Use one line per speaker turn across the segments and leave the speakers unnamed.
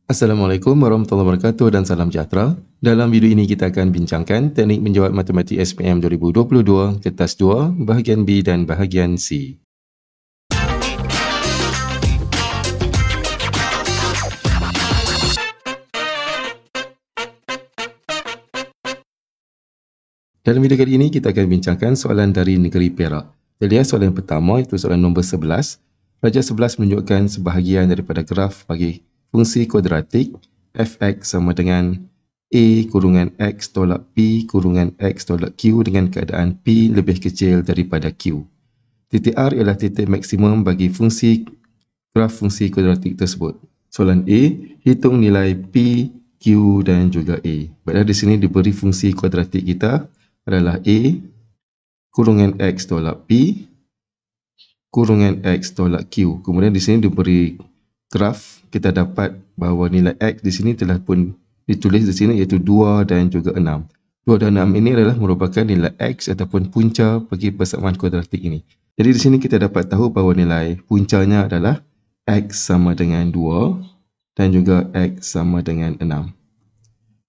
Assalamualaikum warahmatullahi wabarakatuh dan salam sejahtera. Dalam video ini kita akan bincangkan teknik menjawab matematik SPM 2022 kertas 2, bahagian B dan bahagian C. Dalam video kali ini kita akan bincangkan soalan dari negeri Perak. Kita lihat soalan yang pertama, iaitu soalan nombor 11. Pelajar 11 menunjukkan sebahagian daripada graf bagi fungsi kuadratik fx sama dengan a kurungan x tolak p kurungan x tolak q dengan keadaan p lebih kecil daripada q. Titik R ialah titik maksimum bagi graf fungsi kuadratik tersebut. Soalan A, hitung nilai p, q dan juga a. Baiklah, di sini diberi fungsi kuadratik kita adalah a kurungan x tolak p kurungan x tolak q. Kemudian di sini diberi graf, kita dapat bahawa nilai x di sini telah pun ditulis di sini iaitu 2 dan juga 6. 2 dan 6 ini adalah merupakan nilai x ataupun punca bagi persamaan kuadratik ini. Jadi di sini kita dapat tahu bahawa nilai puncanya adalah x sama dengan 2 dan juga x sama dengan 6.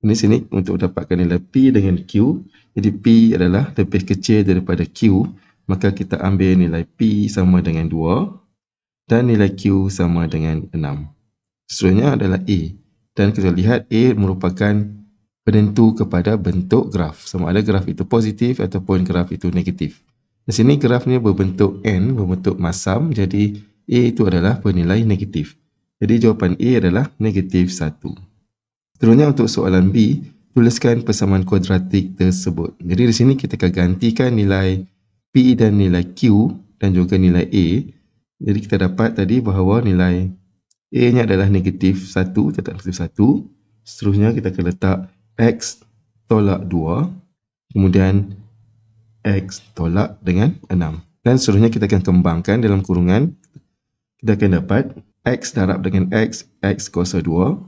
Di sini untuk dapatkan nilai p dengan q, jadi p adalah lebih kecil daripada q, maka kita ambil nilai p sama dengan 2 dan nilai q sama dengan 6. Seterusnya adalah a, dan kita lihat a merupakan penentu kepada bentuk graf, sama ada graf itu positif ataupun graf itu negatif. Di sini graf ni berbentuk N, berbentuk masam, jadi a itu adalah bernilai negatif. Jadi jawapan a adalah negatif 1. Seterusnya untuk soalan B, tuliskan persamaan kuadratik tersebut. Jadi di sini kita akan gantikan nilai P dan nilai Q dan juga nilai A. Jadi kita dapat tadi bahawa nilai A-nya adalah negatif 1, tetap negatif 1. Seterusnya kita akan letak X tolak 2, kemudian X tolak dengan 6. Dan seterusnya kita akan kembangkan dalam kurungan. Kita akan dapat X darab dengan X, X kuasa 2.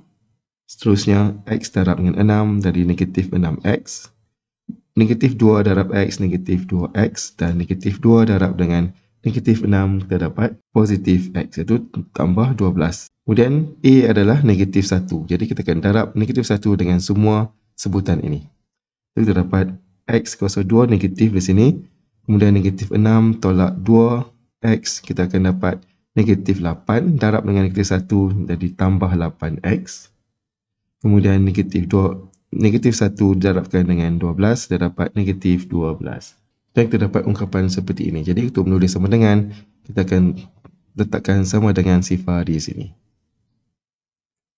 Seterusnya, X darab dengan 6 dari negatif 6X. Negatif 2 darab X, negatif 2X. Dan negatif 2 darab dengan negatif 6, kita dapat positif X, iaitu tambah 12. Kemudian, A adalah negatif 1. Jadi, kita akan darab negatif 1 dengan semua sebutan ini. Jadi, kita dapat X kuasa 2 negatif di sini. Kemudian, negatif 6 tolak 2X, kita akan dapat negatif 8. Darab dengan negatif 1, jadi tambah 8X. Kemudian negatif 1 darabkan dengan 12, dia dapat negatif 12. Dan kita dapat ungkapan seperti ini. Jadi untuk menulis sama dengan, kita akan letakkan sama dengan sifar di sini.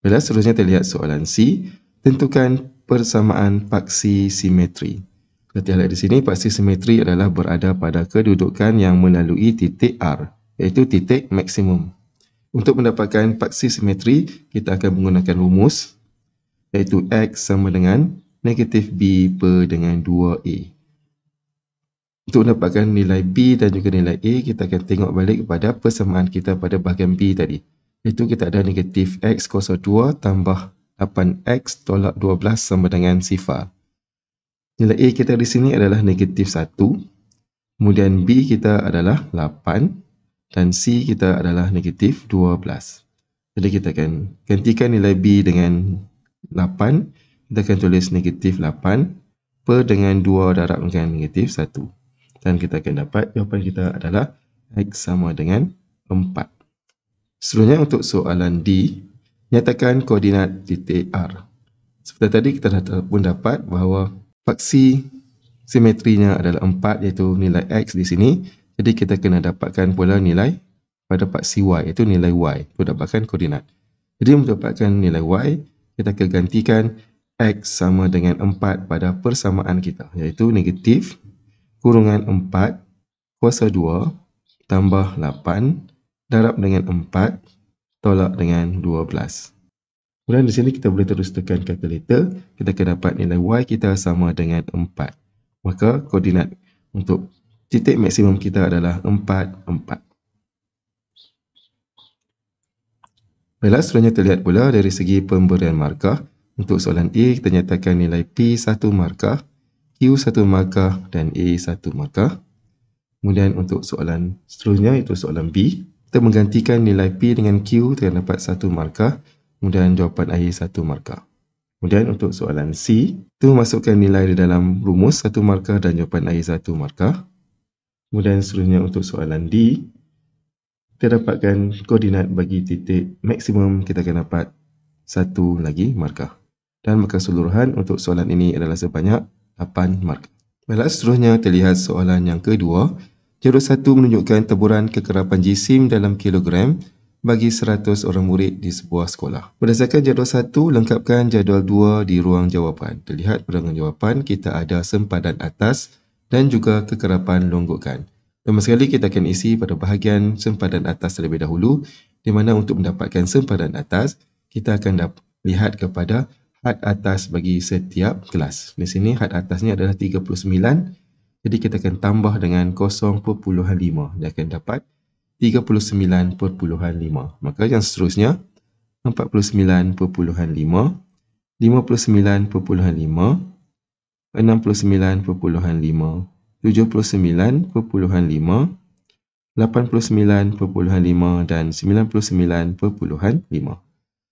Baiklah, seterusnya kita lihat soalan C. Tentukan persamaan paksi simetri. Kita lihat di sini, paksi simetri adalah berada pada kedudukan yang melalui titik R, iaitu titik maksimum. Untuk mendapatkan paksi simetri, kita akan menggunakan rumus, iaitu X sama dengan negatif B per dengan 2A. Untuk mendapatkan nilai B dan juga nilai A, kita akan tengok balik kepada persamaan kita pada bahagian B tadi. Iaitu kita ada negatif X kuasa 2 tambah 8X tolak 12 sama dengan sifar. Nilai A kita di sini adalah negatif 1. Kemudian B kita adalah 8. Dan C kita adalah negatif 12. Jadi kita akan gantikan nilai B dengan 8, kita akan tulis negatif 8 per dengan 2 darab dengan negatif 1. Dan kita akan dapat jawapan kita adalah X sama dengan 4. Seterusnya untuk soalan D, nyatakan koordinat titik R. Seperti tadi kita dah pun dapat bahawa paksi simetrinya adalah 4, iaitu nilai X di sini. Jadi kita kena dapatkan pula nilai pada paksi Y, iaitu nilai Y, untuk dapatkan koordinat. Jadi untuk dapatkan nilai Y, kita akan gantikan X sama dengan 4 pada persamaan kita, iaitu negatif kurungan 4 kuasa 2 tambah 8 darab dengan 4 tolak dengan 12. Kemudian di sini kita boleh terus tekan kalkulator, kita akan dapat nilai Y kita sama dengan 4. Maka koordinat untuk titik maksimum kita adalah 4, 4. Baiklah, seterusnya kita lihat pula dari segi pemberian markah. Untuk soalan A, kita nyatakan nilai P 1 markah, Q 1 markah dan A 1 markah. Kemudian untuk soalan seterusnya, itu soalan B, kita menggantikan nilai P dengan Q, kita dapat 1 markah. Kemudian jawapan akhir 1 markah. Kemudian untuk soalan C, itu masukkan nilai di dalam rumus 1 markah dan jawapan akhir 1 markah. Kemudian seterusnya untuk soalan D, kita dapatkan koordinat bagi titik maksimum, kita akan dapat 1 lagi markah. Dan maka keseluruhan untuk soalan ini adalah sebanyak 8 markah. Baiklah, seterusnya terlihat soalan yang kedua. Jadual 1 menunjukkan teburan kekerapan jisim dalam kilogram bagi 100 orang murid di sebuah sekolah. Berdasarkan jadual 1, lengkapkan jadual 2 di ruang jawapan. Terlihat pada ruang jawapan kita ada sempadan atas dan juga kekerapan longgokan. Pertama sekali kita akan isi pada bahagian sempadan atas terlebih dahulu, di mana untuk mendapatkan sempadan atas, kita akan lihat kepada had atas bagi setiap kelas. Di sini had atasnya adalah 39, jadi kita akan tambah dengan 0.5. Dia akan dapat 39.5. Maka yang seterusnya 49.5, 59.5, 69.5, 79.5, 89.5 dan 99.5.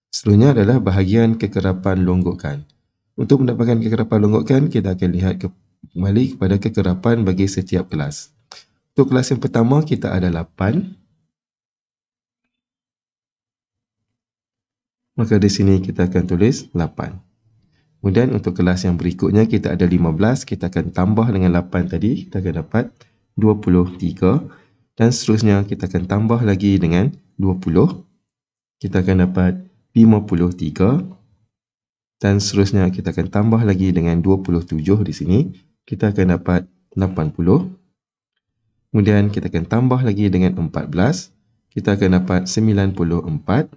Seterusnya adalah bahagian kekerapan longgokan. Untuk mendapatkan kekerapan longgokan, kita akan lihat kembali kepada kekerapan bagi setiap kelas. Untuk kelas yang pertama, kita ada 8. Maka di sini kita akan tulis 8. Kemudian untuk kelas yang berikutnya kita ada 15, kita akan tambah dengan 8 tadi, kita akan dapat 23 dan seterusnya kita akan tambah lagi dengan 20, kita akan dapat 53 dan seterusnya kita akan tambah lagi dengan 27 di sini, kita akan dapat 80. Kemudian kita akan tambah lagi dengan 14, kita akan dapat 94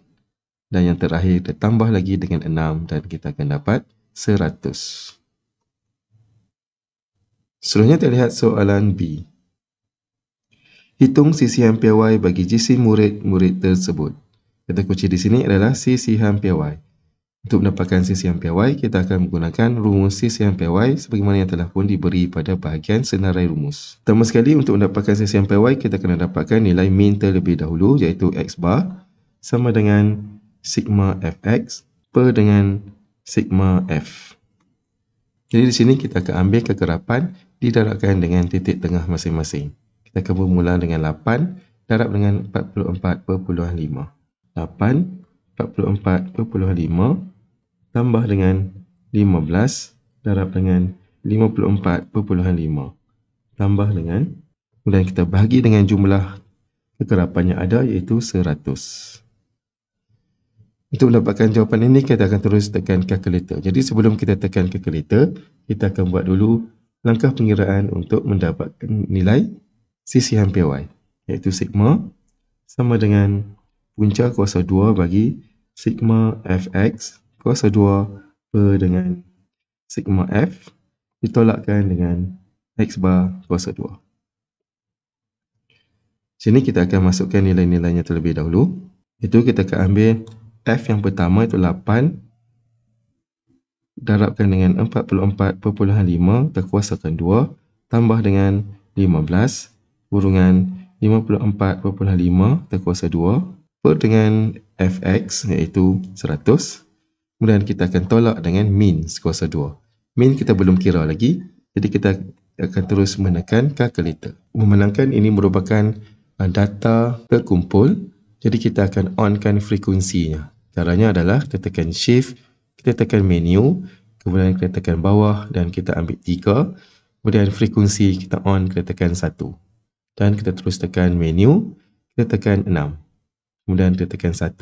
dan yang terakhir kita tambah lagi dengan 6 dan kita akan dapat 100. Seterusnya terlihat soalan B. Hitung sisihan piawai bagi jisim murid-murid tersebut. Kata kunci di sini adalah sisihan piawai. Untuk mendapatkan sisihan piawai, kita akan menggunakan rumus sisihan piawai sebagaimana yang telah pun diberi pada bahagian senarai rumus. Pertama sekali untuk mendapatkan sisihan piawai, kita akan dapatkan nilai min terlebih dahulu, iaitu x bar sama dengan sigma fx per dengan sigma f. Jadi di sini kita akan ambil kekerapan didarabkan dengan titik tengah masing-masing. Kita akan bermula dengan 8 darab dengan 44.5. 8 44.5 tambah dengan 15 darab dengan 54.5 tambah dengan, kemudian kita bahagi dengan jumlah kekerapan yang ada, iaitu 100. Untuk mendapatkan jawapan ini, kita akan terus tekan kalkulator. Jadi sebelum kita tekan kalkulator, kita akan buat dulu langkah pengiraan untuk mendapatkan nilai sisihan piawai, iaitu sigma sama dengan punca kuasa 2 bagi sigma fx kuasa 2 per dengan sigma f ditolakkan dengan x bar kuasa 2. Sini kita akan masukkan nilai-nilainya terlebih dahulu. Itu kita akan ambil f yang pertama itu 8 darabkan dengan 44.5 terkuasakan 2 tambah dengan 15 kurungan 54.5 terkuasa 2 per dengan fx iaitu 100. Kemudian kita akan tolak dengan min kuasa 2. Min kita belum kira lagi, jadi kita akan terus menekan kalkulator. Memenangkan ini merupakan data terkumpul, jadi kita akan onkan frekuensinya. Caranya adalah kita tekan shift, kita tekan menu, kemudian kita tekan bawah dan kita ambil 3. Kemudian frekuensi kita on, kita tekan 1. Dan kita terus tekan menu, kita tekan 6. Kemudian kita tekan 1.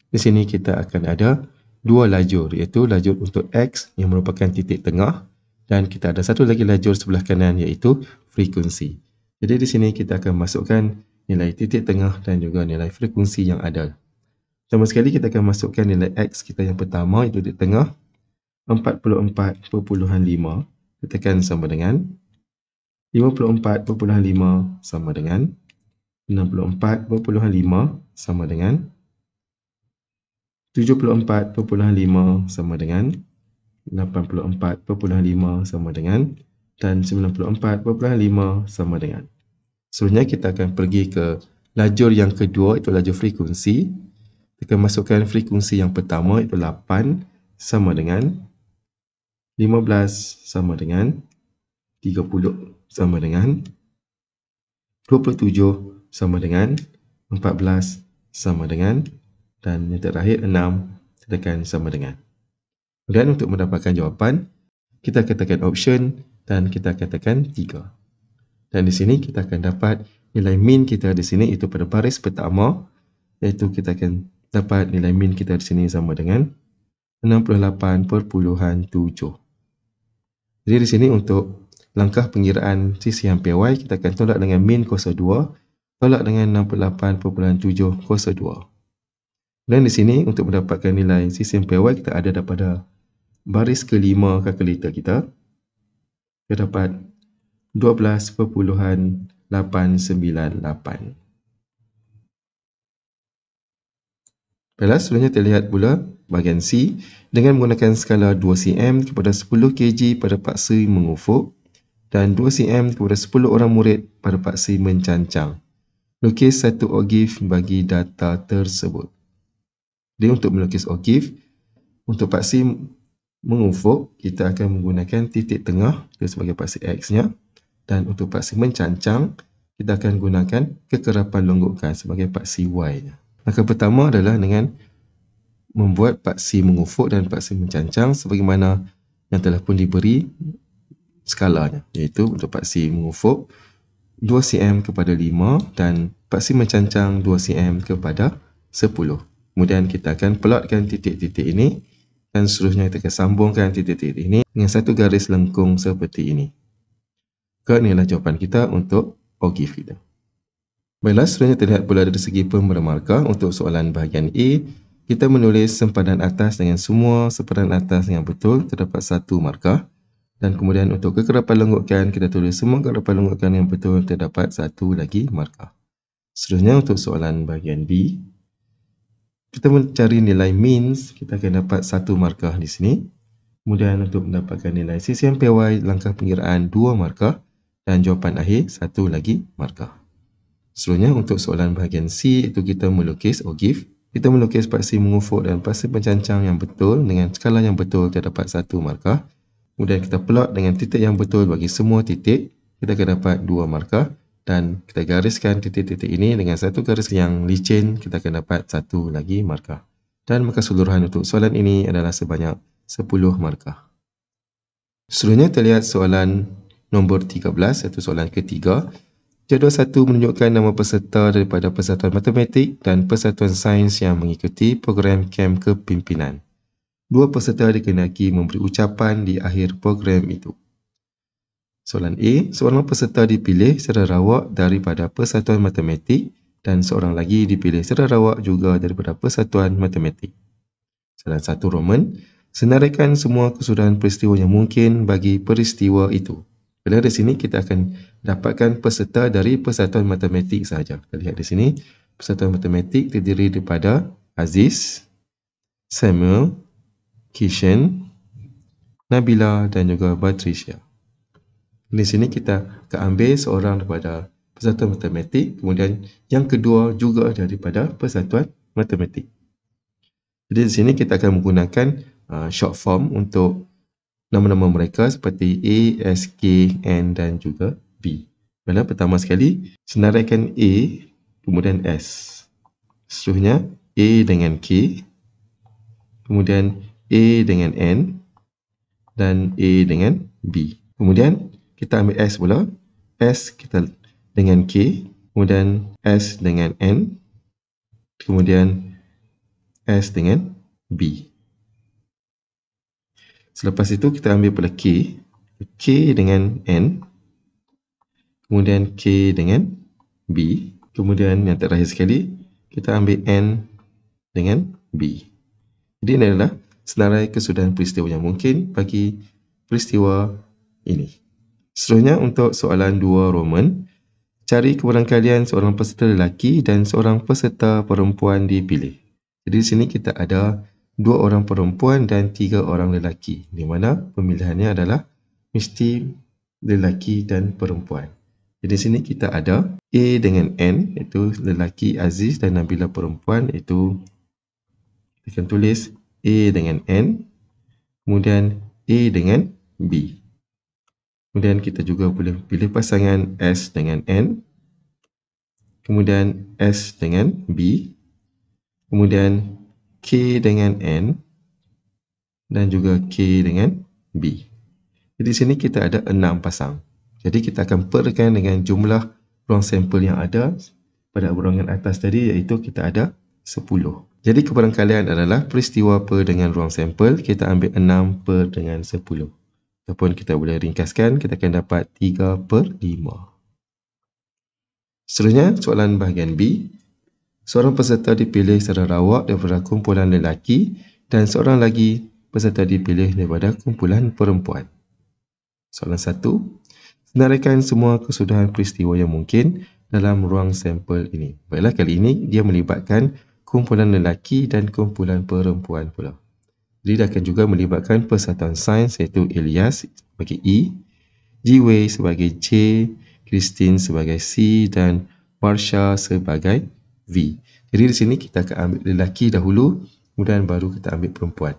Di sini kita akan ada 2 lajur, iaitu lajur untuk X yang merupakan titik tengah dan kita ada satu lagi lajur sebelah kanan iaitu frekuensi. Jadi di sini kita akan masukkan nilai titik tengah dan juga nilai frekuensi yang ada. Pertama sekali kita akan masukkan nilai X kita yang pertama iaitu di tengah 44.5, kita tekan sama dengan 54.5 sama dengan 64.5 sama dengan 74.5 sama dengan 84.5 sama dengan dan 94.5 sama dengan. Seterusnya kita akan pergi ke lajur yang kedua, itu lajur frekuensi. Kita masukkan frekuensi yang pertama iaitu 8 sama dengan 15 sama dengan 30 sama dengan 27 sama dengan 14 sama dengan, dan yang terakhir 6 tekan sama dengan. Dan untuk mendapatkan jawapan, kita katakan option dan kita katakan 3. Dan di sini kita akan dapat nilai min kita di sini itu pada baris pertama, iaitu kita akan dapat nilai min kita di sini sama dengan 68.7. Jadi di sini untuk langkah pengiraan sisi ampere Y, kita akan tolak dengan min kuasa 2, tolak dengan 68.7 kuasa 2. Dan di sini untuk mendapatkan nilai sisi ampere Y, kita ada daripada baris kelima kalkulator kita. Kita dapat 12.898. Baiklah, selanjutnya kita lihat pula bahagian C. Dengan menggunakan skala 2 cm kepada 10 kg pada paksa mengufuk dan 2 cm kepada 10 orang murid pada paksa mencancang. Lukis satu ogif bagi data tersebut. Jadi untuk melukis ogif, untuk paksa mengufuk, kita akan menggunakan titik tengah itu sebagai paksa X-nya. Dan untuk paksa mencancang, kita akan gunakan kekerapan longgokan sebagai paksa Y-nya. Maka pertama adalah dengan membuat paksi mengufuk dan paksi mencancang sebagaimana yang telah pun diberi skalanya, iaitu untuk paksi mengufuk 2 cm kepada 5 dan paksi mencancang 2 cm kepada 10. Kemudian kita akan plotkan titik-titik ini dan seterusnya kita akan sambungkan titik-titik ini dengan satu garis lengkung seperti ini. Inilah jawapan kita untuk ogif kita. Baiklah, seterusnya terlihat pula dari segi pemberi markah. Untuk soalan bahagian A, kita menulis sempadan atas dengan semua sempadan atas yang betul, terdapat 1 markah. Dan kemudian untuk kekerapan longgokan, kita tulis semua kekerapan longgokan yang betul, terdapat 1 lagi markah. Seterusnya untuk soalan bahagian B, kita mencari nilai means, kita akan dapat 1 markah di sini. Kemudian untuk mendapatkan nilai sisi ampere Y, langkah pengiraan 2 markah. Dan jawapan akhir 1 lagi markah. Seterusnya untuk soalan bahagian C, itu kita melukis ogif. Kita melukis paksi mengufuk dan paksi pencancang yang betul dengan skala yang betul, terdapat 1 markah. Kemudian kita plot dengan titik yang betul bagi semua titik, kita akan dapat 2 markah. Dan kita gariskan titik-titik ini dengan satu garis yang licin, kita akan dapat 1 lagi markah. Dan maka keseluruhan untuk soalan ini adalah sebanyak 10 markah. Seterusnya terlihat soalan nombor 13, iaitu soalan ketiga. Jadual 1 menunjukkan nama peserta daripada Persatuan Matematik dan Persatuan Sains yang mengikuti program kem kepimpinan. 2 peserta dikehendaki memberi ucapan di akhir program itu. Soalan A, seorang peserta dipilih secara rawak daripada Persatuan Matematik dan seorang lagi dipilih secara rawak juga daripada Persatuan Matematik. Soalan 1 Roman, senaraikan semua kesudahan peristiwa yang mungkin bagi peristiwa itu. Pada di sini kita akan dapatkan peserta dari Persatuan Matematik sahaja. Kita lihat di sini, Persatuan Matematik terdiri daripada Aziz, Samuel, Kishan, Nabila dan juga Patricia. Di sini kita akan ambil seorang daripada Persatuan Matematik, kemudian yang kedua juga daripada Persatuan Matematik. Jadi di sini kita akan menggunakan short form untuk nama-nama mereka seperti A, S, K, N dan juga B. Baiklah, pertama sekali, senaraikan A, kemudian S. Seterusnya, A dengan K, kemudian A dengan N, dan A dengan B. Kemudian, kita ambil S pula. S kita dengan K, kemudian S dengan N, kemudian S dengan B. Selepas itu kita ambil pula K, K dengan N, kemudian K dengan B, kemudian yang terakhir sekali kita ambil N dengan B. Jadi ini adalah senarai kesudahan peristiwa yang mungkin bagi peristiwa ini. Seterusnya untuk soalan 2 Roman, cari kebarangkalian seorang peserta lelaki dan seorang peserta perempuan dipilih. Jadi di sini kita ada 2 orang perempuan dan 3 orang lelaki, di mana pemilihannya adalah mesti lelaki dan perempuan. Jadi di sini kita ada A dengan N, iaitu lelaki Aziz, dan Nabila perempuan, iaitu Kita akan tulis A dengan N, kemudian A dengan B. Kemudian kita juga boleh pilih pasangan S dengan N, kemudian S dengan B, kemudian K dengan N, dan juga K dengan B. Jadi di sini kita ada 6 pasang. Jadi kita akan perkan dengan jumlah ruang sampel yang ada pada urangan atas tadi, iaitu kita ada 10. Jadi kebarangkalian adalah peristiwa per dengan ruang sampel, kita ambil 6 per dengan 10. Ataupun kita boleh ringkaskan, kita akan dapat 3 per 5. Seterusnya, soalan bahagian B. Seorang peserta dipilih secara rawak daripada kumpulan lelaki dan seorang lagi peserta dipilih daripada kumpulan perempuan. Soalan 1. Senaraikan semua kesudahan peristiwa yang mungkin dalam ruang sampel ini. Baiklah, kali ini dia melibatkan kumpulan lelaki dan kumpulan perempuan pula. Jadi dia akan juga melibatkan persatuan sains, iaitu Ilyas sebagai E, Jiwei sebagai J, Christine sebagai C dan Marsha sebagai V. Jadi di sini kita akan ambil lelaki dahulu, kemudian baru kita ambil perempuan.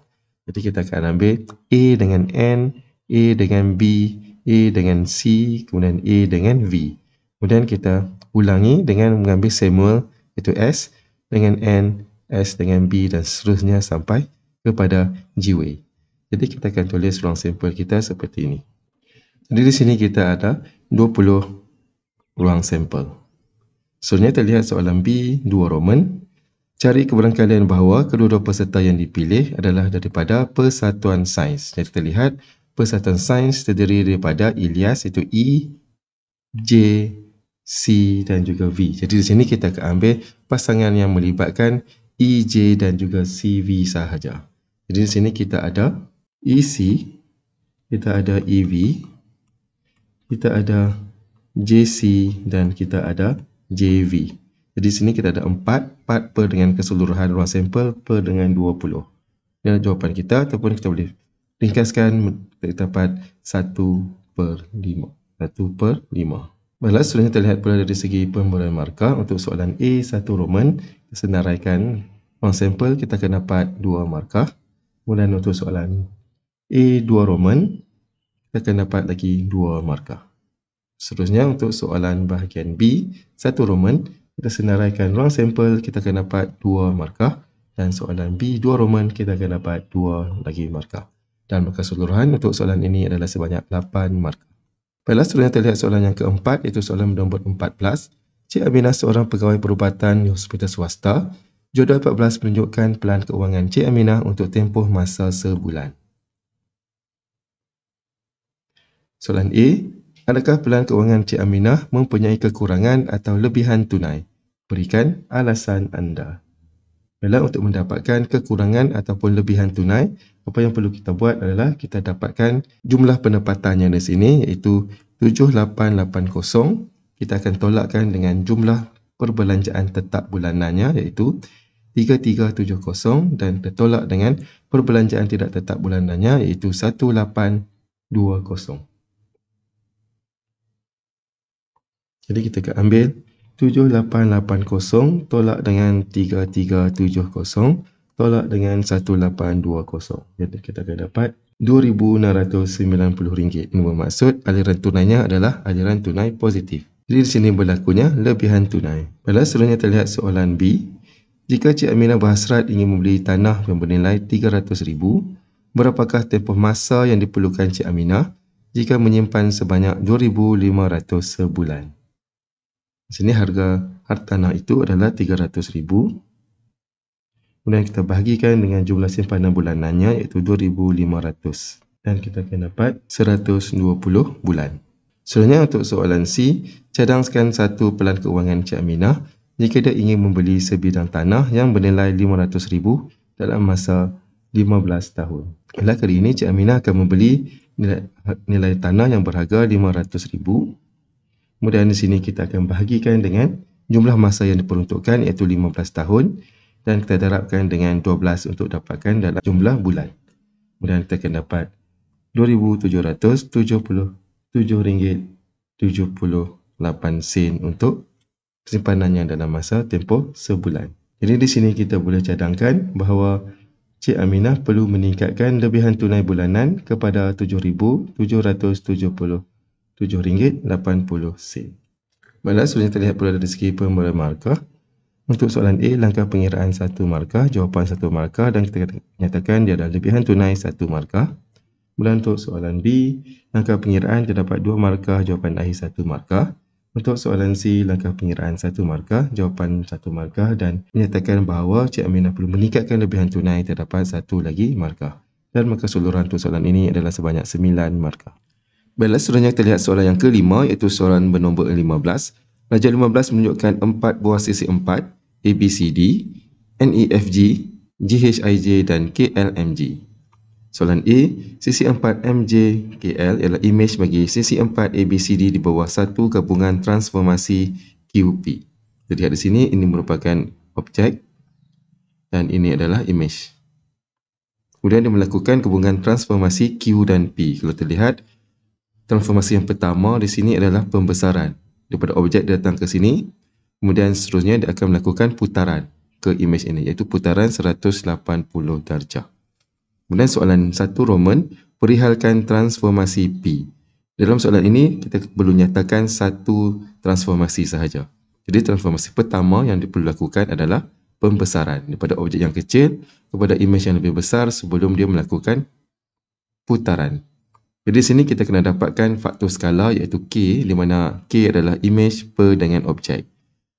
Jadi kita akan ambil A dengan N, A dengan B, A dengan C, kemudian A dengan V. Kemudian kita ulangi dengan mengambil Samuel, iaitu S, dengan N, S dengan B dan seterusnya sampai kepada Jiwei. Jadi kita akan tulis ruang sampel kita seperti ini. Jadi di sini kita ada 20 ruang sampel. Seterusnya terlihat soalan B, 2 Roman. Cari kebarangkalian bahawa kedua-dua peserta yang dipilih adalah daripada persatuan sains. Jadi terlihat persatuan sains terdiri daripada Ilyas, iaitu E, J, C dan juga V. Jadi di sini kita akan ambil pasangan yang melibatkan E, J dan juga C, V sahaja. Jadi di sini kita ada EC, kita ada EV, kita ada JC dan kita ada JV. Jadi di sini kita ada 4 per dengan keseluruhan ruang sampel per dengan 20. Ini jawapan kita, ataupun kita boleh ringkaskan, kita dapat 1 per 5. 1 per 5. Baiklah, seterusnya terlihat pula dari segi pemberian markah. Untuk soalan A, 1 Roman, senaraikan ruang sampel, kita akan dapat 2 markah. Kemudian untuk soalan A, 2 Roman, kita akan dapat lagi 2 markah. Seterusnya untuk soalan bahagian B, 1 Roman, kita senaraikan ruang sampel, kita akan dapat 2 markah. Dan soalan B, 2 Roman, kita akan dapat 2 lagi markah. Dan markah keseluruhan untuk soalan ini adalah sebanyak 8 markah. Baiklah, seterusnya terlihat soalan yang keempat, iaitu soalan nombor 14. Cik Aminah seorang pegawai perubatan di hospital swasta. Jadual 14 menunjukkan pelan keuangan Cik Aminah untuk tempoh masa sebulan. Soalan A. Adakah pelan keuangan Cik Aminah mempunyai kekurangan atau lebihan tunai? Berikan alasan anda. Baiklah, untuk mendapatkan kekurangan ataupun lebihan tunai, apa yang perlu kita buat adalah kita dapatkan jumlah pendapatannya di sini, iaitu 7880. Kita akan tolakkan dengan jumlah perbelanjaan tetap bulanannya, iaitu 3370, dan tertolak dengan perbelanjaan tidak tetap bulanannya, iaitu 1820. Jadi kita akan ambil 7880 tolak dengan 3370 tolak dengan 1820. Jadi kita akan dapat RM2,690. Ini bermaksud aliran tunainya adalah aliran tunai positif. Jadi di sini berlakunya lebihan tunai. Baiklah, seterusnya terlihat soalan B. Jika Cik Aminah berhasrat ingin membeli tanah yang bernilai RM300,000, berapakah tempoh masa yang diperlukan Cik Aminah jika menyimpan sebanyak RM2,500 sebulan? Di sini harga tanah itu adalah RM300,000. Kemudian kita bahagikan dengan jumlah simpanan bulanannya, iaitu RM2,500. Dan kita akan dapat 120 bulan. Seterusnya untuk soalan C, cadangkan satu pelan keuangan Cik Aminah jika dia ingin membeli sebidang tanah yang bernilai RM500,000 dalam masa 15 tahun. Kali ini Cik Aminah akan membeli nilai tanah yang berharga RM500,000. Kemudian di sini kita akan bahagikan dengan jumlah masa yang diperuntukkan, iaitu 15 tahun, dan kita darabkan dengan 12 untuk dapatkan dalam jumlah bulan. Kemudian kita akan dapat RM2,777.78 untuk simpanannya dalam masa tempoh sebulan. Jadi di sini kita boleh cadangkan bahawa Cik Aminah perlu meningkatkan lebihan tunai bulanan kepada RM7,777.80. Baiklah, sebenarnya terlihat pula dari segi pemberian markah. Untuk soalan A, langkah pengiraan 1 markah, jawapan 1 markah dan kita nyatakan dia adalah lebihan tunai 1 markah. Kemudian untuk soalan B, langkah pengiraan terdapat 2 markah, jawapan akhir 1 markah. Untuk soalan C, langkah pengiraan 1 markah, jawapan 1 markah dan menyatakan bahawa Cik Aminah perlu meningkatkan lebihan tunai terdapat 1 lagi markah. Dan maka keseluruhan untuk soalan ini adalah sebanyak 9 markah. Baiklah, seterusnya kita lihat soalan yang kelima iaitu soalan bernombor 15. Raja 15 menunjukkan 4 buah sisi 4 ABCD, NEFG, GHIJ dan KLMG. Soalan A, sisi 4 MJKL ialah imej bagi sisi 4 ABCD di bawah satu gabungan transformasi QP. Jadi lihat di sini, ini merupakan objek dan ini adalah imej. Kemudian dia melakukan gabungan transformasi Q dan P. Kalau terlihat, transformasi yang pertama di sini adalah pembesaran. Daripada objek datang ke sini, kemudian seterusnya dia akan melakukan putaran ke imej ini, iaitu putaran 180 darjah. Kemudian soalan 1 Roman, perihalkan transformasi P. Dalam soalan ini, kita perlu nyatakan satu transformasi sahaja. Jadi transformasi pertama yang perlu lakukan adalah pembesaran daripada objek yang kecil kepada imej yang lebih besar sebelum dia melakukan putaran. Jadi di sini kita kena dapatkan faktor skala iaitu K, di mana K adalah imej per dengan objek.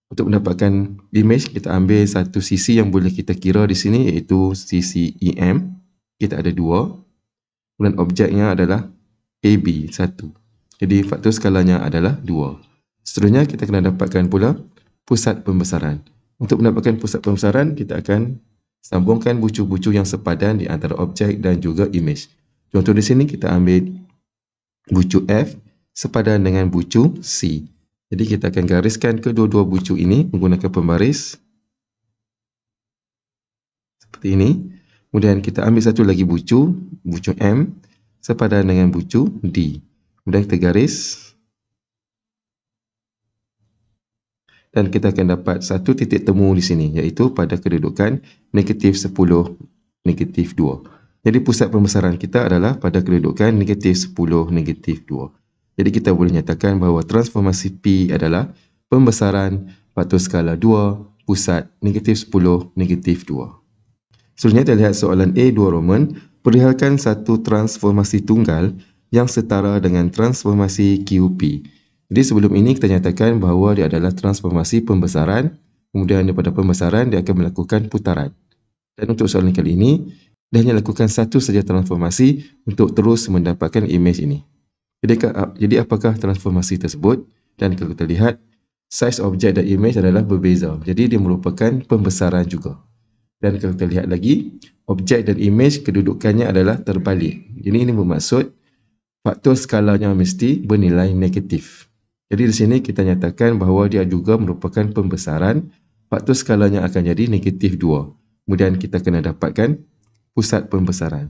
Untuk mendapatkan imej, kita ambil satu sisi yang boleh kita kira di sini iaitu sisi EM. Kita ada 2. Kemudian objeknya adalah AB, 1. Jadi faktor skalanya adalah 2. Seterusnya kita kena dapatkan pula pusat pembesaran. Untuk mendapatkan pusat pembesaran, kita akan sambungkan bucu-bucu yang sepadan di antara objek dan juga imej. Contoh di sini kita ambil bucu F sepadan dengan bucu C. Jadi kita akan gariskan kedua-dua bucu ini menggunakan pembaris seperti ini. Kemudian kita ambil satu lagi bucu M sepadan dengan bucu D. Kemudian kita garis dan kita akan dapat satu titik temu di sini iaitu pada kedudukan negatif 10, negatif 2. Jadi pusat pembesaran kita adalah pada kedudukan negatif 10, negatif 2. Jadi kita boleh nyatakan bahawa transformasi P adalah pembesaran faktor skala 2, pusat negatif 10, negatif 2. Seterusnya kita lihat soalan A2 Roman, perihalkan satu transformasi tunggal yang setara dengan transformasi QP. Jadi sebelum ini kita nyatakan bahawa dia adalah transformasi pembesaran, kemudian daripada pembesaran dia akan melakukan putaran. Dan untuk soalan kali ini, dia hanya lakukan satu saja transformasi untuk terus mendapatkan imej ini. Jadi apakah transformasi tersebut? Dan kalau kita lihat, saiz objek dan imej adalah berbeza. Jadi dia merupakan pembesaran juga. Dan kalau kita lihat lagi, objek dan imej kedudukannya adalah terbalik. Jadi ini bermaksud faktor skalanya mesti bernilai negatif. Jadi di sini kita nyatakan bahawa dia juga merupakan pembesaran, faktor skalanya akan jadi negatif 2. Kemudian kita kena dapatkan pusat pembesaran.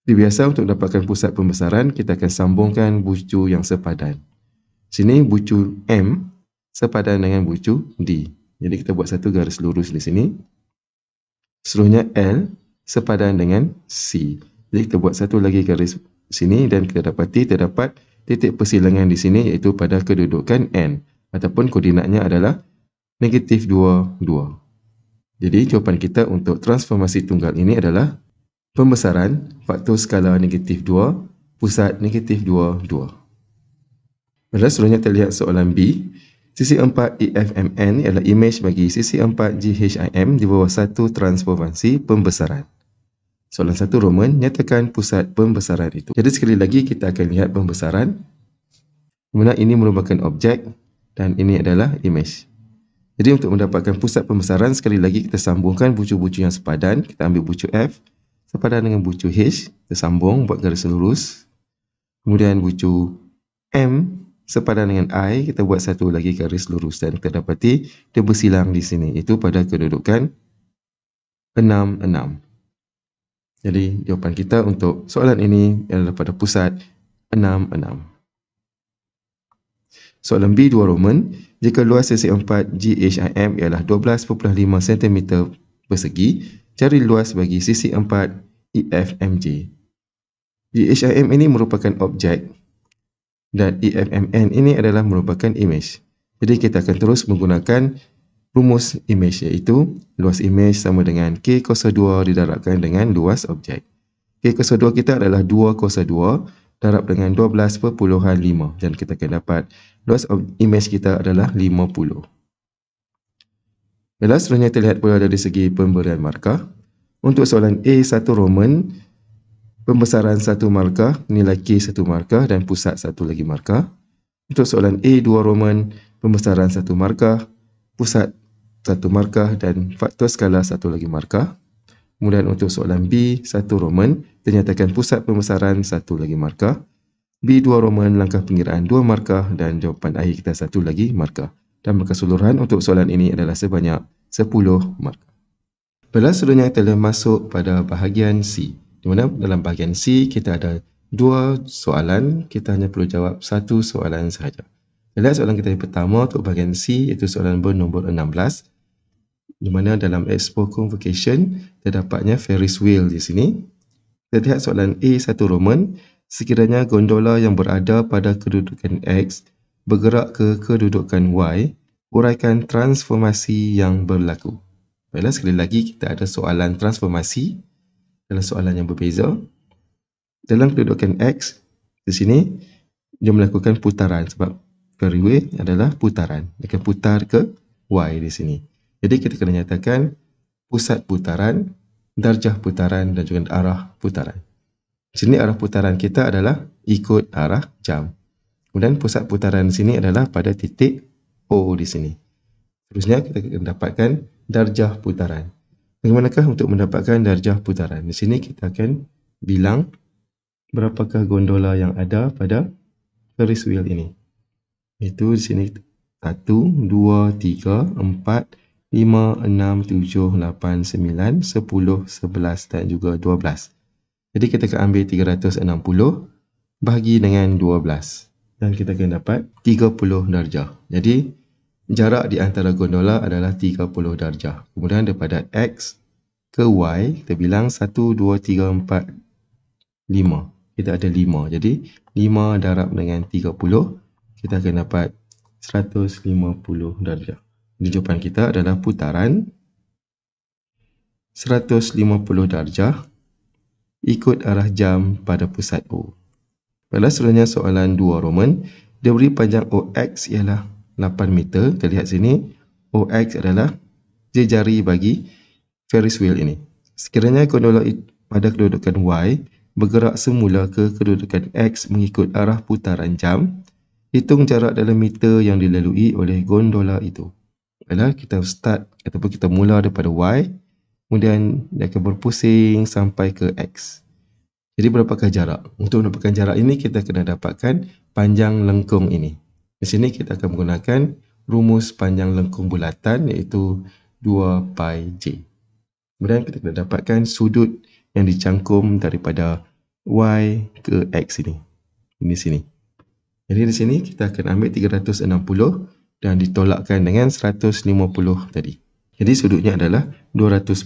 Jadi biasa untuk dapatkan pusat pembesaran, kita akan sambungkan bucu yang sepadan. Sini bucu M sepadan dengan bucu D. Jadi kita buat satu garis lurus di sini. Seterusnya L sepadan dengan C. Jadi kita buat satu lagi garis sini dan kita dapati terdapat titik persilangan di sini iaitu pada kedudukan N ataupun koordinatnya adalah negatif 2, 2. Jadi jawapan kita untuk transformasi tunggal ini adalah pembesaran faktor skala negatif 2, pusat negatif 2, 2. Seterusnya kita lihat soalan B. Sisi 4 EFMN ialah imej bagi sisi 4 GHIM di bawah satu transformasi pembesaran. Soalan 1 Roman, nyatakan pusat pembesaran itu. Jadi sekali lagi kita akan lihat pembesaran. Kemudian ini merupakan objek dan ini adalah imej. Jadi untuk mendapatkan pusat pembesaran, sekali lagi kita sambungkan bucu-bucu yang sepadan. Kita ambil bucu F sepadan dengan bucu H, kita sambung buat garis lurus. Kemudian bucu M sepadan dengan I, kita buat satu lagi garis lurus dan kita dapati dia bersilang di sini. Itu pada kedudukan 6, 6. Jadi jawapan kita untuk soalan ini adalah pada pusat 6, 6. Soalan B2 Roman, jika luas sisi 4 GHIM ialah 12.5 cm persegi, Cari luas bagi sisi 4 EFMJ. EHIM ini merupakan objek dan EFMN ini adalah merupakan image. Jadi kita akan terus menggunakan rumus image, iaitu luas image sama dengan K02 didarabkan dengan luas objek. K02 kita adalah 202 darab dengan 12.5 dan kita akan dapat luas image kita adalah 50. Baiklah, seterusnya kita lihat pula dari segi pemberian markah. Untuk soalan A1 Roman, pembesaran 1 markah, nilai K 1 markah dan pusat 1 lagi markah. Untuk soalan A2 Roman, pembesaran 1 markah, pusat 1 markah dan faktor skala 1 lagi markah. Kemudian untuk soalan B1 Roman, dinyatakan pusat pembesaran 1 lagi markah. B2 Roman, langkah pengiraan 2 markah dan jawapan akhir kita 1 lagi markah. Dan keseluruhan untuk soalan ini adalah sebanyak 10 markah. Baiklah, seterusnya kita masuk pada bahagian C. Di mana dalam bahagian C kita ada 2 soalan, kita hanya perlu jawab 1 soalan sahaja. Kita lihat soalan kita yang pertama untuk bahagian C, iaitu soalan bernombor 16. Di mana dalam Expo Convocation terdapatnya Ferris wheel di sini. Kita lihat soalan A1 Roman, sekiranya gondola yang berada pada kedudukan X bergerak ke kedudukan Y, uraikan transformasi yang berlaku. Baiklah, sekali lagi kita ada soalan transformasi adalah soalan yang berbeza. Dalam kedudukan X di sini dia melakukan putaran sebab Ferris wheel adalah putaran. Dia akan putar ke Y di sini. Jadi kita kena nyatakan pusat putaran, darjah putaran dan juga arah putaran. Di sini arah putaran kita adalah ikut arah jam. Kemudian pusat putaran di sini adalah pada titik O di sini. Terusnya kita akan dapatkan darjah putaran. Bagaimanakah untuk mendapatkan darjah putaran? Di sini kita akan bilang berapakah gondola yang ada pada Ferris wheel ini. Itu di sini 1, 2, 3, 4, 5, 6, 7, 8, 9, 10, 11 dan juga 12. Jadi kita akan ambil 360 bahagi dengan 12 dan kita akan dapat 30 darjah. Jadi jarak di antara gondola adalah 30 darjah. Kemudian daripada X ke Y, kita bilang 1, 2, 3, 4, 5. Kita ada 5. Jadi 5 darab dengan 30, kita akan dapat 150 darjah. Jawapan kita adalah putaran 150 darjah ikut arah jam pada pusat O. Baiklah, seterusnya soalan 2 Roman. Dia beri panjang OX ialah 8 meter. Kita lihat sini, OX adalah jari bagi Ferris wheel ini. Sekiranya gondola pada kedudukan Y bergerak semula ke kedudukan X mengikut arah putaran jam, hitung jarak dalam meter yang dilalui oleh gondola itu. Baiklah, kita start ataupun kita mula daripada Y, kemudian dia akan berpusing sampai ke X. Jadi berapakah jarak? Untuk mendapatkan jarak ini kita kena dapatkan panjang lengkung ini. Di sini kita akan menggunakan rumus panjang lengkung bulatan, iaitu 2 pi J. Kemudian kita kena dapatkan sudut yang dicangkum daripada Y ke X ini. Di sini. Jadi di sini kita akan ambil 360 dan ditolakkan dengan 150 tadi. Jadi sudutnya adalah 210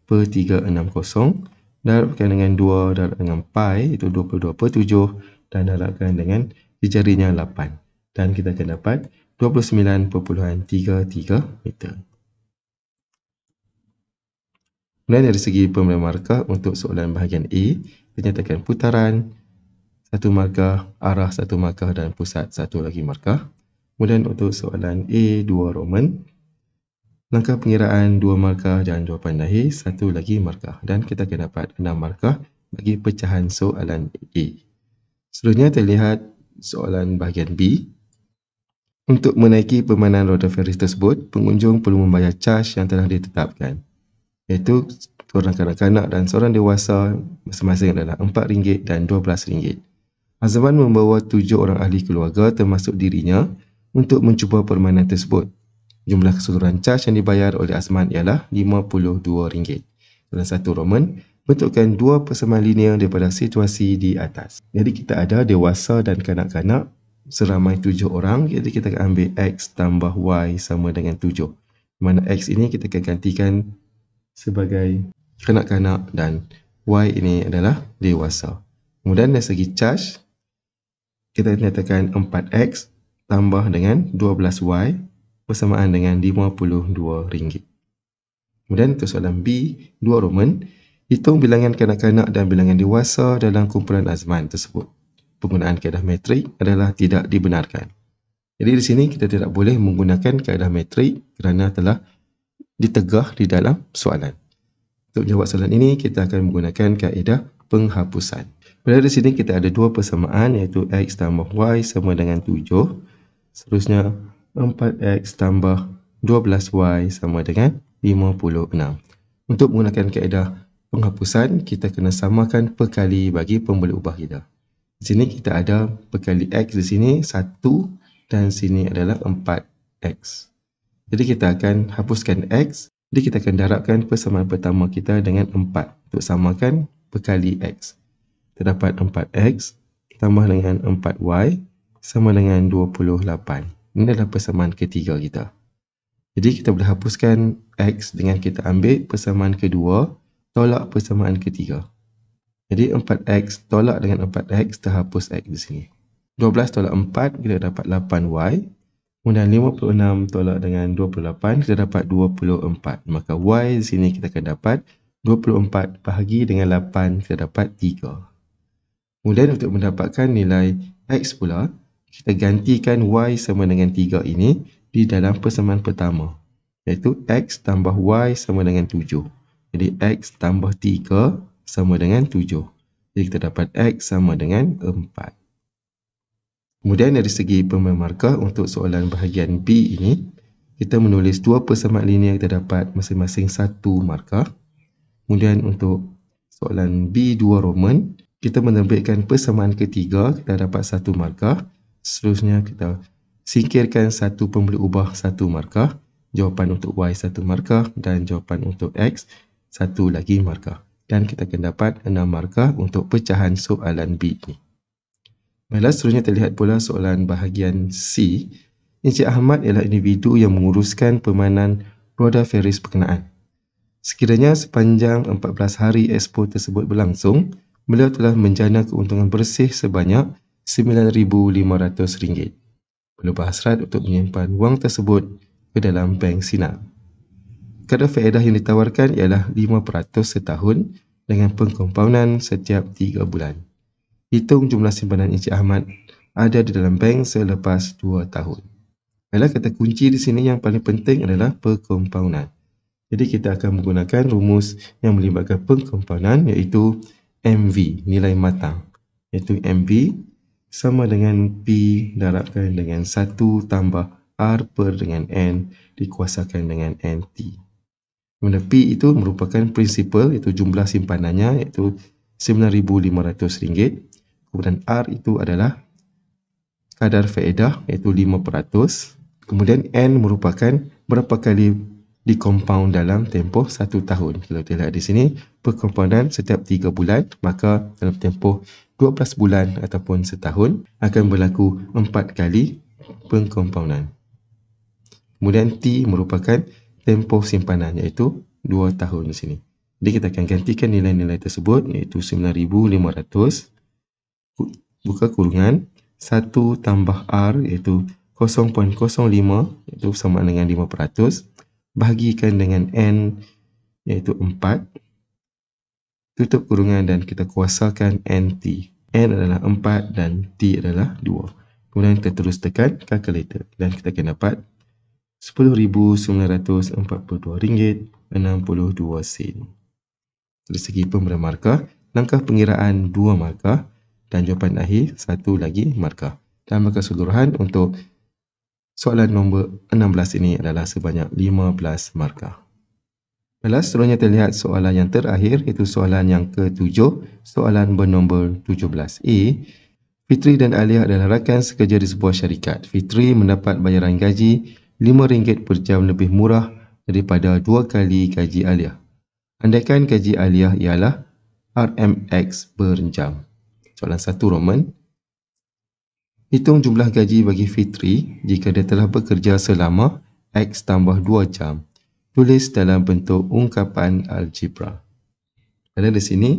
per 360 darabkan dengan 2 darab dengan pi, itu 22 per 7 dan darabkan dengan jarinya 8. Dan kita akan dapat 29.33 meter. Kemudian dari segi pemberian markah untuk soalan bahagian A, dinyatakan putaran 1 markah, arah 1 markah dan pusat 1 lagi markah. Kemudian untuk soalan A2 Roman, langkah pengiraan 2 markah dan jawapan akhir 1 lagi markah. Dan kita akan dapat 6 markah bagi pecahan soalan A. Seterusnya terlihat soalan bahagian B. Untuk menaiki permainan roda Ferris tersebut, pengunjung perlu membayar caj yang telah ditetapkan, iaitu seorang kanak-kanak dan seorang dewasa masing-masing adalah RM4 dan RM12. Azman membawa 7 orang ahli keluarga termasuk dirinya untuk mencuba permainan tersebut. Jumlah keseluruhan caj yang dibayar oleh Azman ialah RM52. Dalam 1 Roman, bentukkan 2 persamaan linear daripada situasi di atas. Jadi kita ada dewasa dan kanak-kanak seramai 7 orang. Jadi kita akan ambil X tambah Y sama dengan 7. Di mana X ini kita akan gantikan sebagai kanak-kanak dan Y ini adalah dewasa. Kemudian dari segi charge, kita nyatakan 4X tambah dengan 12Y bersamaan dengan RM52. Kemudian untuk soalan B, 2 Roman, hitung bilangan kanak-kanak dan bilangan dewasa dalam kumpulan azman tersebut. Penggunaan kaedah metrik adalah tidak dibenarkan. Jadi di sini kita tidak boleh menggunakan kaedah metrik kerana telah ditegah di dalam soalan. Untuk menjawab soalan ini, kita akan menggunakan kaedah penghapusan. Pada di sini kita ada dua persamaan iaitu X tambah Y sama dengan 7. Seterusnya 4X tambah 12Y sama dengan 56. Untuk menggunakan kaedah penghapusan, kita kena samakan perkali bagi pemboleh ubah kita. Di sini kita ada perkali X di sini 1 dan sini adalah 4X. Jadi kita akan hapuskan X. Jadi kita akan darabkan persamaan pertama kita dengan 4 untuk samakan perkali X. Terdapat 4X tambah dengan 4Y sama dengan 28. Ini adalah persamaan ketiga kita. Jadi kita boleh hapuskan X dengan kita ambil persamaan kedua, tolak persamaan ketiga. Jadi 4X tolak dengan 4X, terhapus X di sini. 12 tolak 4, kita dapat 8Y. Kemudian 56 tolak dengan 28, kita dapat 24. Maka Y di sini kita akan dapat 24 bahagi dengan 8, kita dapat 3. Kemudian untuk mendapatkan nilai X pula, kita gantikan Y sama dengan 3 ini di dalam persamaan pertama, iaitu X tambah Y sama dengan 7. Jadi X tambah 3 sama dengan 7. Jadi kita dapat X sama dengan 4. Kemudian dari segi pemberian markah untuk soalan bahagian B ini, kita menulis dua persamaan linear, kita dapat masing-masing 1 markah. Kemudian untuk soalan B2 Roman, kita menerbitkan persamaan ketiga, kita dapat 1 markah. Seterusnya kita singkirkan satu pemboleh ubah 1 markah. Jawapan untuk Y 1 markah dan jawapan untuk X 1 lagi markah. Dan kita akan dapat 6 markah untuk pecahan soalan B ini. Baiklah, seterusnya terlihat pula soalan bahagian C. Encik Ahmad ialah individu yang menguruskan permainan roda Ferris berkenaan. Sekiranya sepanjang 14 hari expo tersebut berlangsung, beliau telah menjana keuntungan bersih sebanyak RM9,500. Beliau berhasrat untuk menyimpan wang tersebut ke dalam bank Sinar. Kadar faedah yang ditawarkan ialah 5% setahun dengan pengkompaunan setiap 3 bulan. Hitung jumlah simpanan Encik Ahmad ada di dalam bank selepas 2 tahun. Baiklah, kata kunci di sini yang paling penting adalah pengkompaunan. Jadi kita akan menggunakan rumus yang melibatkan pengkompaunan iaitu MV, nilai matang. Iaitu MV sama dengan P darabkan dengan 1 tambah R per dengan N dikuasakan dengan NT. Kemudian P itu merupakan prinsipal, iaitu jumlah simpanannya iaitu RM9,500. Kemudian R itu adalah kadar faedah iaitu 5%. Kemudian N merupakan berapa kali dikompaun dalam tempoh 1 tahun. Kalau kita lihat di sini, perkompaunan setiap 3 bulan, maka dalam tempoh 12 bulan ataupun setahun akan berlaku 4 kali pengkompaunan. Kemudian T merupakan tempoh simpanan iaitu 2 tahun di sini. Jadi kita akan gantikan nilai-nilai tersebut iaitu 9,500 buka kurungan 1 tambah R iaitu 0.05 iaitu sama dengan 5%, bahagikan dengan N iaitu 4, tutup kurungan dan kita kuasakan NT. N adalah 4 dan T adalah 2. Kemudian kita terus tekan kalkulator dan kita akan dapat RM10,942.62. Dari segi pemberian markah, langkah pengiraan 2 markah dan jawapan akhir 1 lagi markah. Dan markah keseluruhan untuk soalan nombor 16 ini adalah sebanyak 15 markah. Baiklah, seterusnya terlihat soalan yang terakhir iaitu soalan yang ke-7, soalan bernombor 17A. Fitri dan Alia adalah rakan sekerja di sebuah syarikat. Fitri mendapat bayaran gaji RM5 per jam lebih murah daripada 2 kali gaji Alia. Andaikan gaji Alia ialah RMX per jam. Soalan 1 Roman. Hitung jumlah gaji bagi Fitri jika dia telah bekerja selama X tambah 2 jam. tulis dalam bentuk ungkapan algebra. Kerana di sini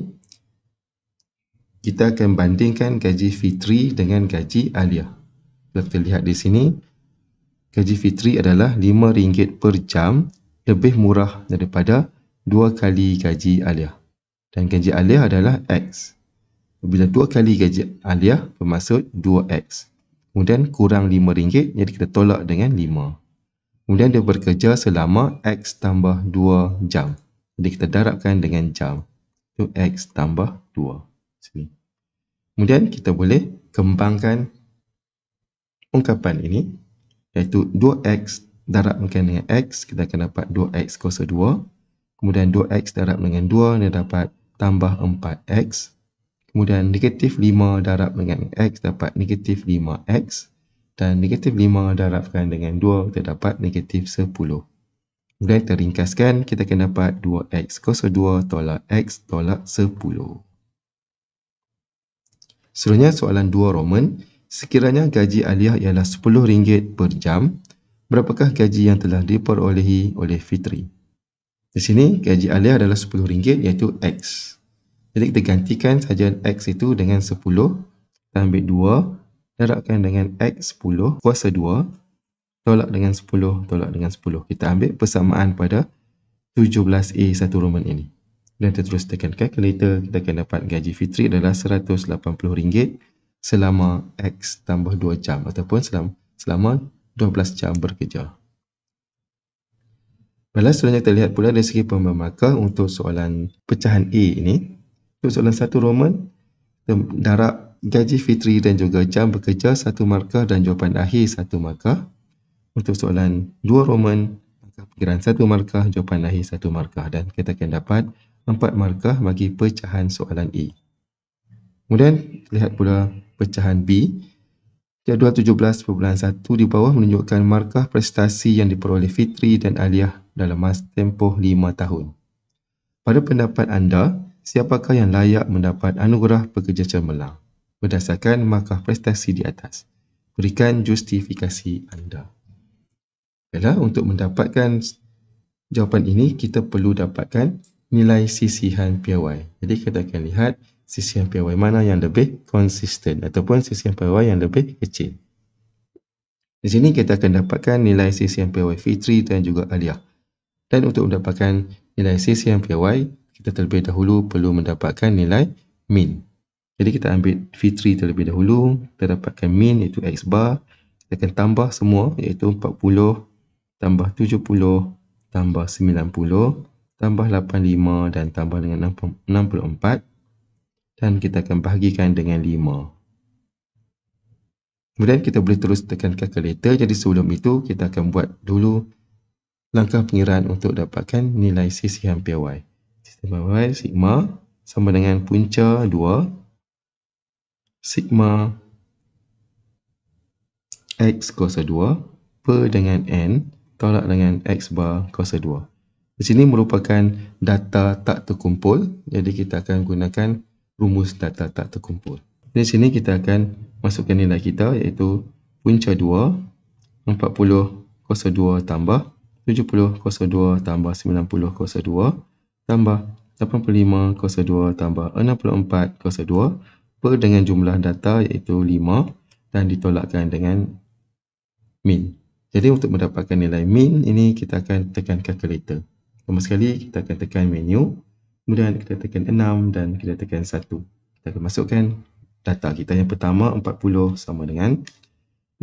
kita akan bandingkan gaji fitri dengan gaji aliyah. Kalau kita lihat di sini, gaji fitri adalah RM5 per jam, lebih murah daripada 2 kali gaji aliyah. Dan gaji aliyah adalah X. Bila 2 kali gaji aliyah bermaksud 2X. Kemudian kurang RM5, jadi kita tolak dengan 5. Kemudian dia bekerja selama X tambah 2 jam. Jadi kita darabkan dengan jam. Itu X tambah 2. Sini. Kemudian kita boleh kembangkan ungkapan ini, iaitu 2X darabkan dengan X, kita akan dapat 2X kuasa 2. Kemudian 2X darab dengan 2, dia dapat tambah 4X. Kemudian negatif 5 darab dengan X dapat negatif 5X. Dan negatif 5 darabkan dengan 2, kita dapat negatif 10. Kemudian kita ringkaskan, kita akan dapat 2X kuasa 2 tolak X tolak 10. Seterusnya soalan 2 Roman. Sekiranya gaji aliyah ialah RM10 per jam, berapakah gaji yang telah diperolehi oleh Fitri? Di sini gaji aliyah adalah RM10 iaitu X. Jadi kita gantikan saja X itu dengan 10. Kita ambil 2, darabkan dengan X 10 kuasa 2, tolak dengan 10, tolak dengan 10. Kita ambil persamaan pada 17A 1 Roman ini. Dan kita terus tekan calculator, kita akan dapat gaji fitri adalah RM180 selama X tambah 2 jam ataupun selama 12 jam bekerja. Baiklah, selanjutnya kita lihat pula dari segi pembahasan markah untuk soalan pecahan A ini. Untuk soalan 1 Roman, darab gaji fitri dan juga jam bekerja 1 markah dan jawapan akhir 1 markah. Untuk soalan 2 Roman, perkiraan 1 markah, jawapan akhir 1 markah, dan kita akan dapat 4 markah bagi pecahan soalan A. Kemudian lihat pula pecahan B. Jadual 17.1 di bawah menunjukkan markah prestasi yang diperoleh Fitri dan Aliyah dalam masa tempoh 5 tahun. Pada pendapat anda, siapakah yang layak mendapat anugerah pekerja cemerlang berdasarkan markah prestasi di atas? Berikan justifikasi anda. Baiklah, untuk mendapatkan jawapan ini, kita perlu dapatkan nilai sisihan piawai. Jadi kita akan lihat sisihan piawai mana yang lebih konsisten ataupun sisihan piawai yang lebih kecil. Di sini kita akan dapatkan nilai sisihan piawai Fitri dan juga Aliyah. Dan untuk mendapatkan nilai sisihan piawai, kita terlebih dahulu perlu mendapatkan nilai min. Jadi kita ambil Fitri terlebih dahulu, kita dapatkan min iaitu X bar. Kita akan tambah semua iaitu 40 tambah 70 tambah 90 tambah 85 dan tambah dengan 64, dan kita akan bahagikan dengan 5. Kemudian kita boleh terus tekan calculator. Jadi sebelum itu kita akan buat dulu langkah pengiraan untuk dapatkan nilai sisihan piawai. Sisihan piawai sigma sama dengan punca 2 sigma X kuasa 2 per dengan N tolak dengan X bar kuasa 2. Di sini merupakan data tak terkumpul, jadi kita akan gunakan rumus data tak terkumpul. Di sini kita akan masukkan nilai kita iaitu punca 2, 40 kuasa 2 tambah 70 kuasa 2 tambah 90 kuasa 2 tambah 85 kuasa 2 tambah 64 kuasa 2 per dengan jumlah data iaitu 5 dan ditolakkan dengan min. Jadi untuk mendapatkan nilai min ini kita akan tekan calculator. Pertama sekali kita akan tekan menu, kemudian kita tekan 6 dan kita tekan 1. Kita akan masukkan data kita. Yang pertama 40 sama dengan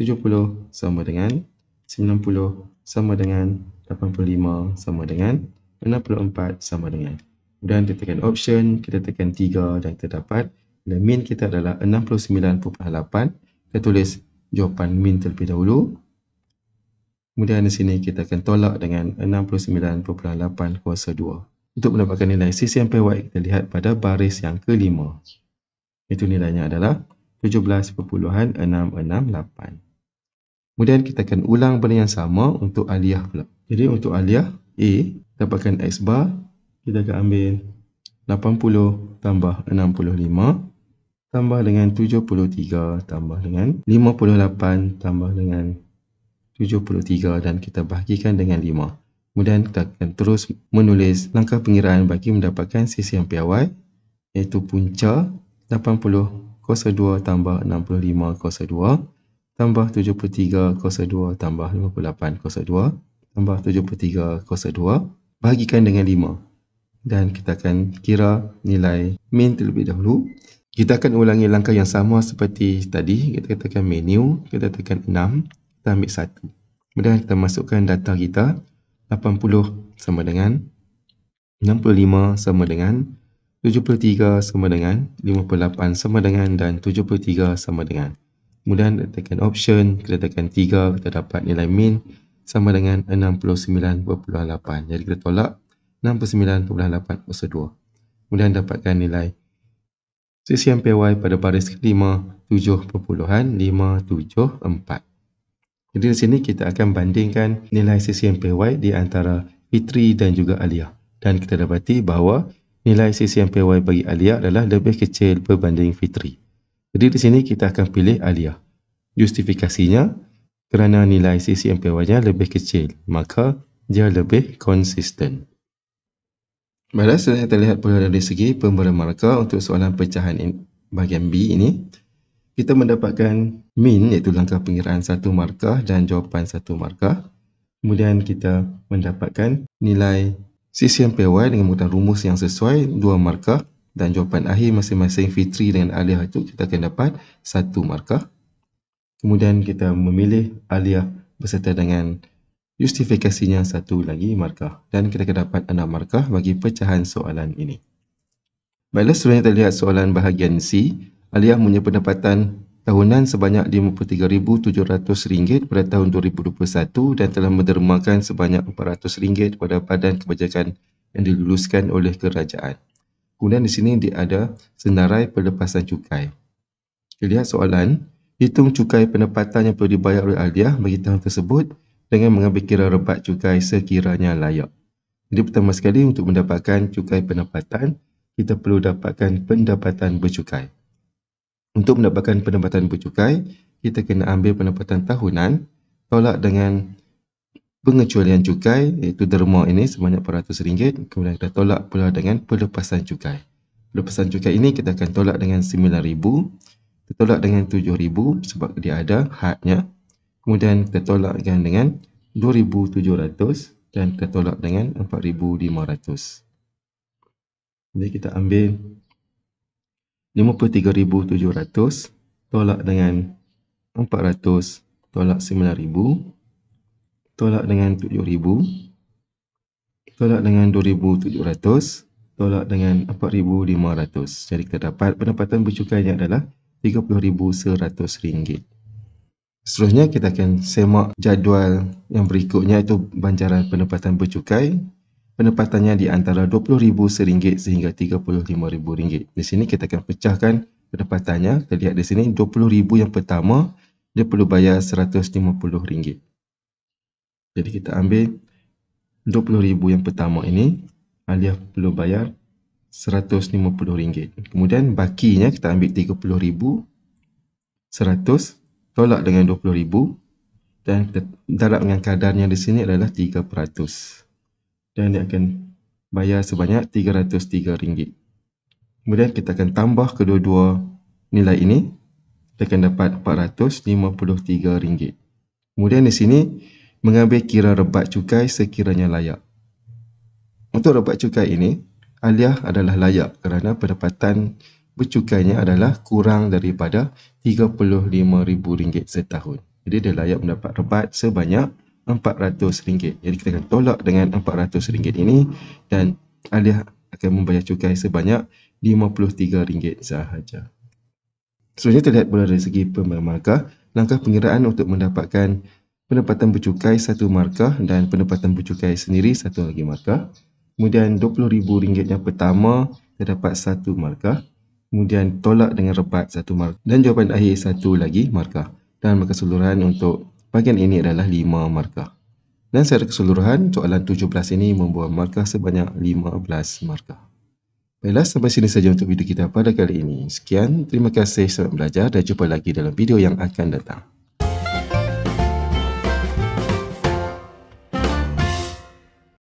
70 sama dengan 90 sama dengan 85 sama dengan 64 sama dengan. Kemudian kita tekan option, kita tekan 3 dan kita dapat nilai min kita adalah 69.8. Kita tulis jawapan min terlebih dahulu. Kemudian di sini kita akan tolak dengan 69.8 kuasa 2. Untuk mendapatkan nilai sisihan piawai, kita lihat pada baris yang kelima. Itu nilainya adalah 17.668. Kemudian kita akan ulang benda yang sama untuk aliyah pula. Jadi untuk aliyah A, dapatkan X bar, kita akan ambil 80 tambah 65 tambah dengan 73 tambah dengan 58 tambah dengan 73 dan kita bahagikan dengan 5. Kemudian kita akan terus menulis langkah pengiraan bagi mendapatkan CCM piawai, iaitu punca 80/02 tambah 65/02 tambah 73/02 tambah 58/02 tambah 73/02 bahagikan dengan 5. Dan kita akan kira nilai min terlebih dahulu. Kita akan ulangi langkah yang sama seperti tadi. Kita tekan menu, kita tekan 6, kita ambil 1. Kemudian kita masukkan data kita. 80 sama dengan 65 sama dengan 73 sama dengan 58 sama dengan dan 73 sama dengan. Kemudian kita tekan option, kita tekan 3, kita dapat nilai min sama dengan 69.8. Jadi kita tolak 69.8/2. Kemudian dapatkan nilai CCM PY pada baris kelima 7.574. Jadi di sini kita akan bandingkan nilai CCM PY di antara Fitri dan juga Aliyah. Dan kita dapati bahawa nilai CCM PY bagi Aliyah adalah lebih kecil berbanding Fitri. Jadi di sini kita akan pilih Aliyah. Justifikasinya kerana nilai CCM PY-nya lebih kecil, maka dia lebih konsisten. Baiklah, sudah terlihat pula dari segi pemberian markah untuk soalan pecahan bahagian B ini. Kita mendapatkan min iaitu langkah pengiraan 1 markah dan jawapan 1 markah. Kemudian kita mendapatkan nilai CCM PY dengan menggunakan rumus yang sesuai 2 markah dan jawapan akhir masing-masing Fitri dengan Aliyah itu kita akan dapat 1 markah. Kemudian kita memilih Aliyah beserta dengan justifikasinya 1 lagi markah dan kita akan dapat 6 markah bagi pecahan soalan ini. Baiklah, sebenarnya terlihat soalan bahagian C. Aliyah punya pendapatan tahunan sebanyak RM53,700 pada tahun 2021 dan telah mendermakan sebanyak RM400 pada badan kebajikan yang diluluskan oleh kerajaan. Kemudian di sini dia ada senarai pelepasan cukai. Kita lihat soalan, hitung cukai pendapatan yang perlu dibayar oleh Aliyah bagi tahun tersebut dengan mengambil kira rebat cukai sekiranya layak. Jadi pertama sekali untuk mendapatkan cukai pendapatan, kita perlu dapatkan pendapatan bercukai. Untuk mendapatkan pendapatan bercukai, kita kena ambil pendapatan tahunan, tolak dengan pengecualian cukai, iaitu derma ini sebanyak RM400, kemudian kita tolak pula dengan pelepasan cukai. Pelepasan cukai ini kita akan tolak dengan RM9,000, kita tolak dengan RM7,000 sebab dia ada hadnya, kemudian kita tolakkan dengan RM2,700 dan kita tolak dengan RM4,500. Jadi kita ambil RM53,700 tolak dengan 400 tolak 9,000 tolak dengan 7,000 tolak dengan 2,700 tolak dengan 4,500. Jadi kita dapat pendapatan bercukainya adalah RM30,100. Seterusnya kita akan semak jadual yang berikutnya, iaitu banjaran pendapatan bercukai. Pendapatannya di antara RM20,000 sehingga RM35,000. Di sini kita akan pecahkan pendapatannya. Kita lihat di sini RM20,000 yang pertama dia perlu bayar RM150. Jadi kita ambil RM20,000 yang pertama ini, Aliyah perlu bayar RM150. Kemudian bakinya kita ambil RM30,000, 100 tolak dengan RM20,000 dan kita darab dengan kadarnya di sini adalah 3%. Dan dia akan bayar sebanyak RM303. Kemudian kita akan tambah kedua-dua nilai ini, kita akan dapat RM453. Kemudian di sini mengambil kira rebat cukai sekiranya layak. Untuk rebat cukai ini, Aliyah adalah layak kerana pendapatan bercukainya adalah kurang daripada RM35,000 setahun. Jadi dia layak mendapat rebat sebanyak RM400. Jadi kita akan tolak dengan RM400 ini dan Aliyah akan membayar cukai sebanyak RM53 sahaja. Seterusnya terlihat pula dari segi pemberian markah, langkah pengiraan untuk mendapatkan pendapatan bercukai 1 markah dan pendapatan bercukai sendiri 1 lagi markah. Kemudian RM20,000 yang pertama terdapat 1 markah. Kemudian tolak dengan rebat 1 markah dan jawapan akhir 1 lagi markah. Dan markah keseluruhan untuk bahagian ini adalah 5 markah. Dan secara keseluruhan, soalan 17 ini membuat markah sebanyak 15 markah. Baiklah, sampai sini saja untuk video kita pada kali ini. Sekian, terima kasih selamat belajar dan jumpa lagi dalam video yang akan datang.